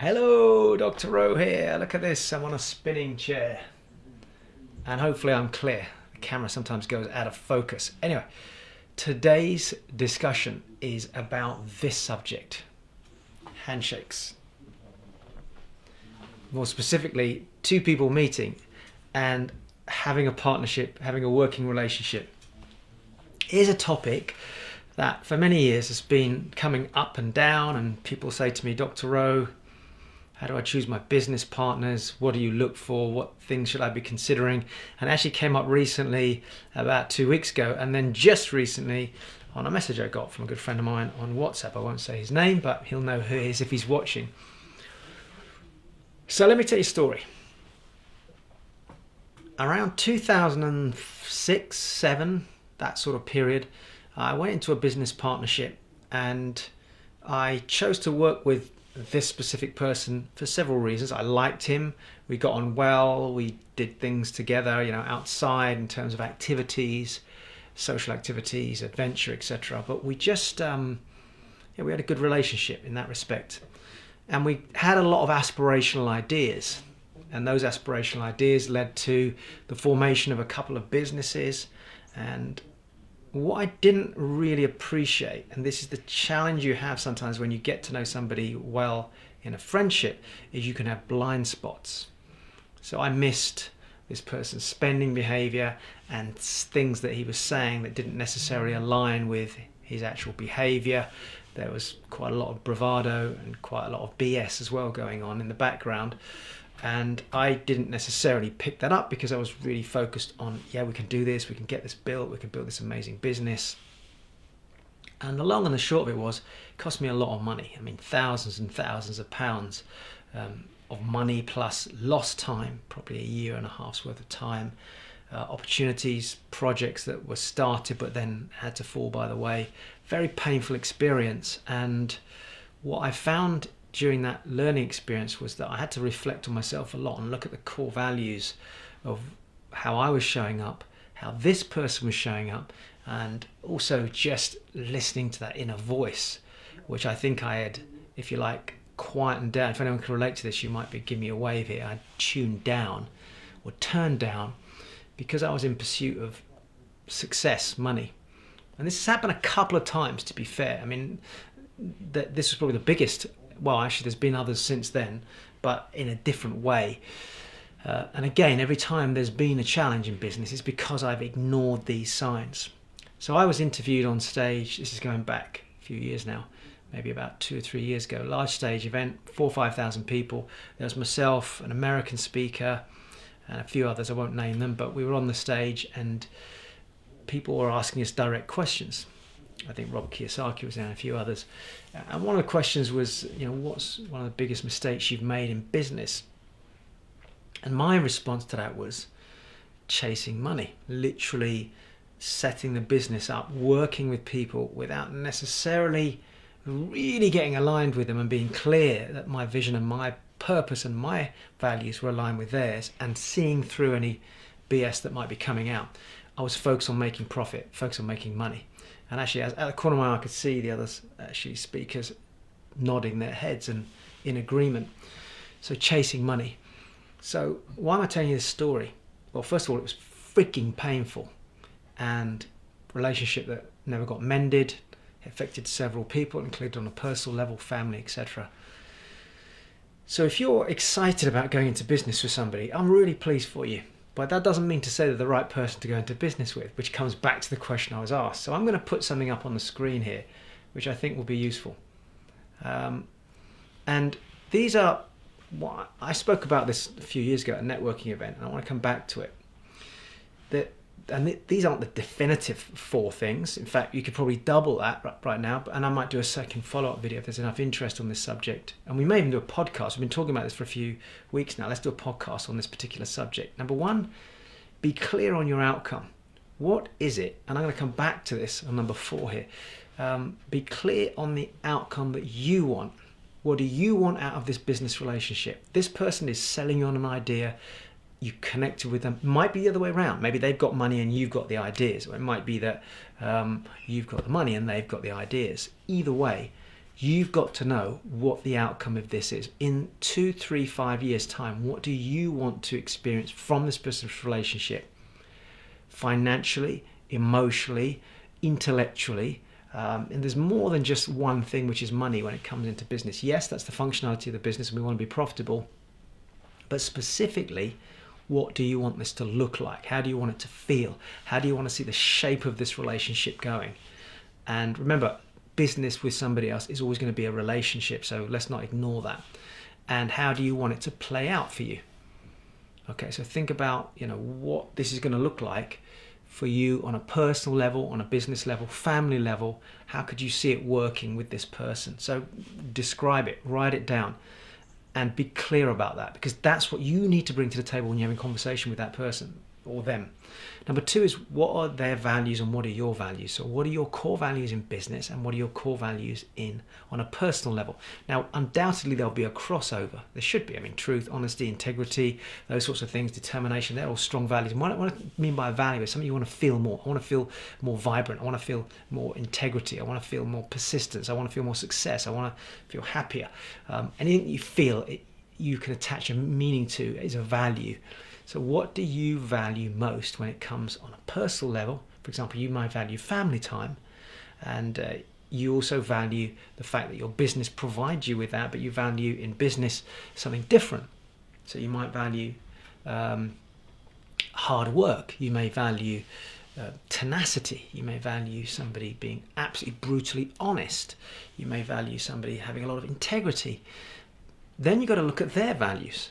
Hello, Dr. Rowe here. Look at this, I'm on a spinning chair. And hopefully I'm clear. The camera sometimes goes out of focus. Anyway, today's discussion is about this subject, handshakes. More specifically, two people meeting and having a partnership, having a working relationship is a topic that for many years has been coming up and down, and people say to me, Dr. Rowe, how do I choose my business partners? What do you look for? What things should I be considering? And it actually came up recently, about 2 weeks ago, and then just recently on a message I got from a good friend of mine on WhatsApp. I won't say his name, but he'll know who he is if he's watching. So let me tell you a story. Around 2006, 7, that sort of period, I went into a business partnership and I chose to work with this specific person for several reasons. I liked him, we got on well, we did things together, outside in terms of activities, social activities, adventure, etc. But we just, we had a good relationship in that respect. And we had a lot of aspirational ideas. And those aspirational ideas led to the formation of a couple of businesses. And what I didn't really appreciate, and this is the challenge you have sometimes when you get to know somebody well in a friendship, is you can have blind spots. So I missed this person's spending behavior and things that he was saying that didn't necessarily align with his actual behavior. There was quite a lot of bravado and quite a lot of BS as well going on in the background. And I didn't necessarily pick that up because I was really focused on, we can do this, we can get this built, we can build this amazing business. And the long and the short of it was, it cost me a lot of money. I mean, thousands and thousands of pounds of money plus lost time, probably a year and a half's worth of time, opportunities, projects that were started but then had to fall by the way. Very painful experience. And what I found during that learning experience was that I had to reflect on myself a lot and look at the core values of how I was showing up, how this person was showing up, and also just listening to that inner voice, which I think I had, if you like, quietened down. If anyone can relate to this, you might be giving me a wave here. I tuned down or turned down because I was in pursuit of success, money. And this has happened a couple of times, to be fair. I mean, this was probably the biggest. Well, actually, there's been others since then, but in a different way. And again, every time there's been a challenge in business, it's because I've ignored these signs. So I was interviewed on stage, this is going back a few years now, maybe about 2 or 3 years ago, large stage event, 4,000 or 5,000 people. There was myself, an American speaker, and a few others, I won't name them, but we were on the stage and people were asking us direct questions. I think Rob Kiyosaki was there and a few others. And one of the questions was, what's one of the biggest mistakes you've made in business? And my response to that was chasing money, literally setting the business up, working with people without necessarily really getting aligned with them and being clear that my vision and my purpose and my values were aligned with theirs, and seeing through any BS that might be coming out. I was focused on making profit, focused on making money. And actually, at the corner of my eye, I could see the other speakers nodding their heads and in agreement. So chasing money. So why am I telling you this story? Well, first of all, it was freaking painful. And relationship that never got mended. It affected several people, including on a personal level, family, etc. So if you're excited about going into business with somebody, I'm really pleased for you. But that doesn't mean to say they're the right person to go into business with, which comes back to the question I was asked. So I'm going to put something up on the screen here, which I think will be useful. And these are, I spoke about this a few years ago at a networking event, and I want to come back to it. These aren't the definitive 4 things. In fact, you could probably double that right now, and I might do a second follow-up video if there's enough interest on this subject. And we may even do a podcast. We've been talking about this for a few weeks now. Let's do a podcast on this particular subject. Number 1, be clear on your outcome. What is it? And I'm going to come back to this on number 4 here. Be clear on the outcome that you want. What do you want out of this business relationship? This person is selling you on an idea. You connected with them. It might be the other way around. Maybe they've got money and you've got the ideas. Or it might be that you've got the money and they've got the ideas. Either way, You've got to know what the outcome of this is. In 2, 3, 5 years' time, what do you want to experience from this business relationship? Financially, emotionally, intellectually. And there's more than just one thing, which is money, when it comes into business. Yes, that's the functionality of the business, and we want to be profitable. But specifically, what do you want this to look like? How do you want it to feel? How do you want to see the shape of this relationship going? And remember, business with somebody else is always going to be a relationship, so let's not ignore that. And how do you want it to play out for you? Okay, so think about, what this is going to look like for you on a personal level, on a business level, family level. How could you see it working with this person? So describe it, write it down, and be clear about that, because that's what you need to bring to the table when you're having a conversation with that person or them. Number 2 is, what are their values and what are your values? So what are your core values in business and what are your core values on a personal level? Now, undoubtedly there'll be a crossover. There should be. I mean, truth, honesty, integrity, those sorts of things, determination, they're all strong values. And what I mean by a value is something you want to feel more. I want to feel more vibrant. I want to feel more integrity. I want to feel more persistence. I want to feel more success. I want to feel happier. Anything you feel, you can attach a meaning to is a value. So what do you value most when it comes on a personal level? For example, you might value family time, and you also value the fact that your business provides you with that, but you value in business something different. So you might value hard work. You may value tenacity. You may value somebody being absolutely brutally honest. You may value somebody having a lot of integrity. Then you've got to look at their values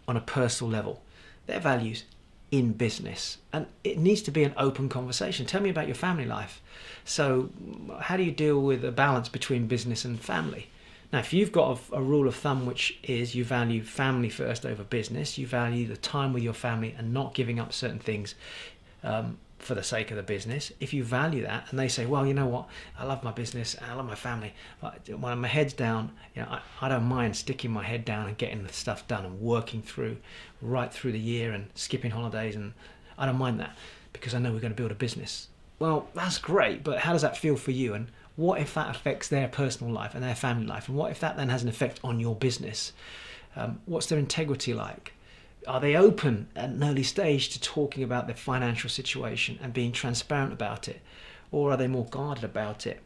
on a personal level. Their values in business, and it needs to be an open conversation. Tell me about your family life. So how do you deal with a balance between business and family? Now, if you've got a rule of thumb, which is you value family first over business, you value the time with your family and not giving up certain things for the sake of the business. If you value that, and they say, well, you know what, I love my business and I love my family, but when my head's down, I don't mind sticking my head down and getting the stuff done and working right through the year and skipping holidays, and I don't mind that because I know we're going to build a business. Well, that's great, but how does that feel for you? And what if that affects their personal life and their family life? And what if that then has an effect on your business? What's their integrity like? Are they open at an early stage to talking about their financial situation and being transparent about it? Or are they more guarded about it?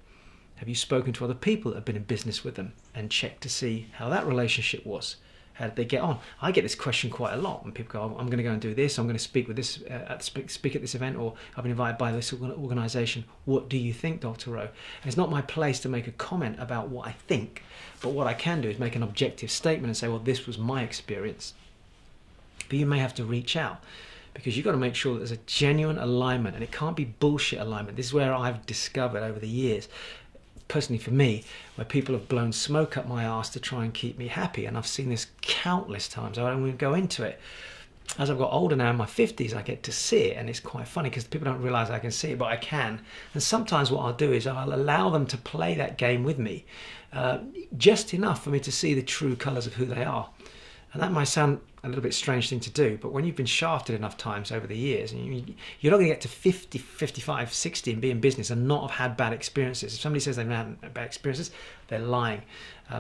Have you spoken to other people that have been in business with them and checked to see how that relationship was? How did they get on? I get this question quite a lot when people go, I'm going to go and do this, I'm going to speak with this, speak at this event, or I've been invited by this organisation. What do you think, Dr. Rowe? And it's not my place to make a comment about what I think, but what I can do is make an objective statement and say, well, this was my experience. But you may have to reach out, because you've got to make sure that there's a genuine alignment, and it can't be bullshit alignment. This is where I've discovered over the years, personally for me, where people have blown smoke up my arse to try and keep me happy. And I've seen this countless times. I don't want to go into it. As I've got older now, in my 50s, I get to see it, and it's quite funny because people don't realise I can see it, but I can. And sometimes what I'll do is I'll allow them to play that game with me, just enough for me to see the true colours of who they are. And that might sound a little bit strange thing to do, but when you've been shafted enough times over the years, and you're not going to get to 50, 55, 60 and be in business and not have had bad experiences. If somebody says they've had bad experiences, they're lying.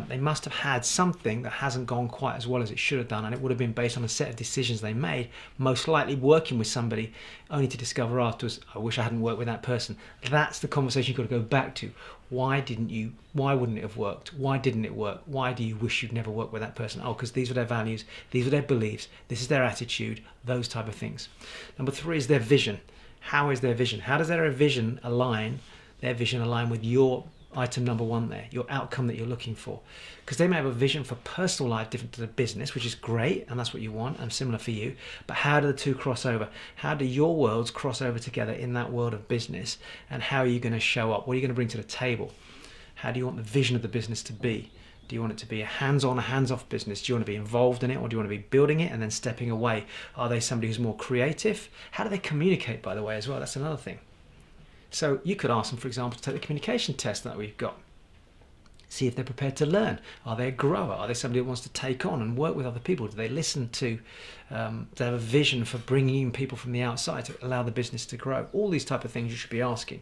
They must have had something that hasn't gone quite as well as it should have done, and it would have been based on a set of decisions they made, most likely working with somebody, only to discover afterwards, I wish I hadn't worked with that person. That's the conversation you've got to go back to. Why wouldn't it have worked? Why didn't it work? Why do you wish you'd never worked with that person? Oh, because these were their values, these were their beliefs, this is their attitude, those type of things. Number 3 is their vision. How is their vision? How does their vision align with your item number 1 there, your outcome that you're looking for? Because they may have a vision for personal life different to the business, which is great, and that's what you want, and similar for you. But how do the two cross over? How do your worlds cross over together in that world of business? And how are you going to show up? What are you going to bring to the table? How do you want the vision of the business to be? Do you want it to be a hands-on, a hands-off business? Do you want to be involved in it, or do you want to be building it and then stepping away? Are they somebody who's more creative? How do they communicate, by the way, as well? That's another thing. So you could ask them, for example, to take the communication test that we've got. See if they're prepared to learn. Are they a grower? Are they somebody who wants to take on and work with other people? Do they listen to, they have a vision for bringing in people from the outside to allow the business to grow? All these type of things you should be asking.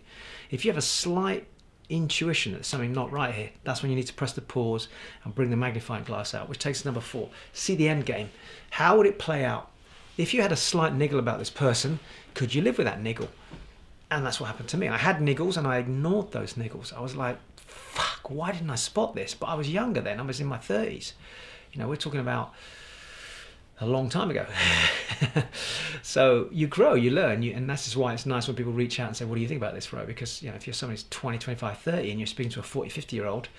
If you have a slight intuition that there's something not right here, that's when you need to press the pause and bring the magnifying glass out, which takes us to number 4. See the end game. How would it play out? If you had a slight niggle about this person, could you live with that niggle? And that's what happened to me. I had niggles and I ignored those niggles. I was like, fuck, why didn't I spot this? But I was younger then. I was in my 30s. We're talking about a long time ago. So you grow, you learn, and that's just why it's nice when people reach out and say, what do you think about this, Ro? Because if you're somebody who's 20, 25, 30 and you're speaking to a 40, 50-year-old,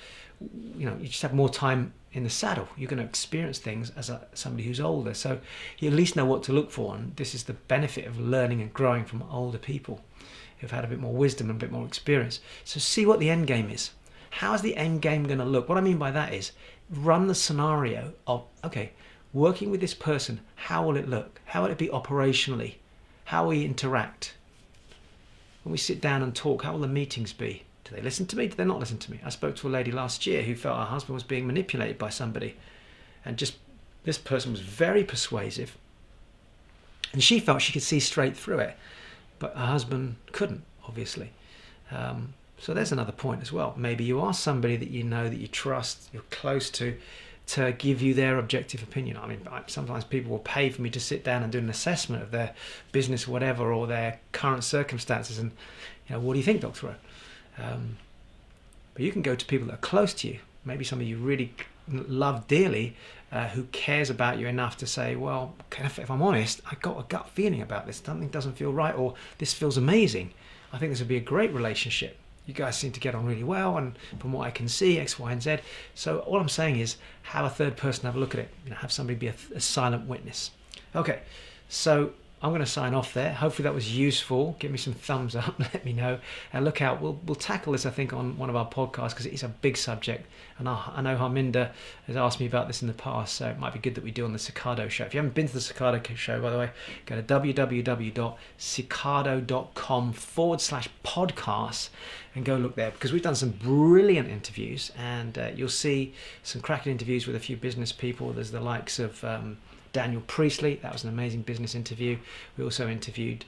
you just have more time in the saddle. You're going to experience things as somebody who's older, so you at least know what to look for. And this is the benefit of learning and growing from older people who've had a bit more wisdom and a bit more experience. So see what the end game is. How's the end game going to look? What I mean by that is run the scenario of, okay, working with this person, how will it look? How will it be operationally? How will we interact? When we sit down and talk, how will the meetings be? Do they listen to me? Do they not listen to me? I spoke to a lady last year who felt her husband was being manipulated by somebody. And just this person was very persuasive. And she felt she could see straight through it. But her husband couldn't, obviously. So there's another point as well. Maybe you are somebody that you know, that you trust, you're close to give you their objective opinion. I mean, sometimes people will pay for me to sit down and do an assessment of their business, whatever, or their current circumstances. And, what do you think, Dr. O? But you can go to people that are close to you, maybe somebody you really love dearly, who cares about you enough to say, well, if I'm honest, I got a gut feeling about this. Something doesn't feel right, or this feels amazing. I think this would be a great relationship. You guys seem to get on really well, and from what I can see, X, Y, and Z. So all I'm saying is have a third person have a look at it. Have somebody be a silent witness. Okay, so I'm going to sign off there. Hopefully that was useful. Give me some thumbs up. Let me know. And look out. We'll tackle this, I think, on one of our podcasts because it is a big subject. And I know Harminder has asked me about this in the past, so it might be good that we do on the Cicado Show. If you haven't been to the Cicado Show, by the way, go to www.cicado.com/podcast and go look there, because we've done some brilliant interviews, and you'll see some cracking interviews with a few business people. There's the likes of Daniel Priestley. That was an amazing business interview. We also interviewed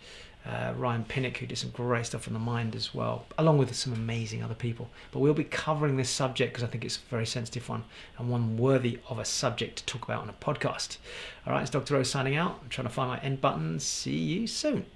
Ryan Pinnock, who did some great stuff on the mind as well, along with some amazing other people. But we'll be covering this subject because I think it's a very sensitive one and one worthy of a subject to talk about on a podcast. All right, it's Dr. O signing out. I'm trying to find my end button. See you soon.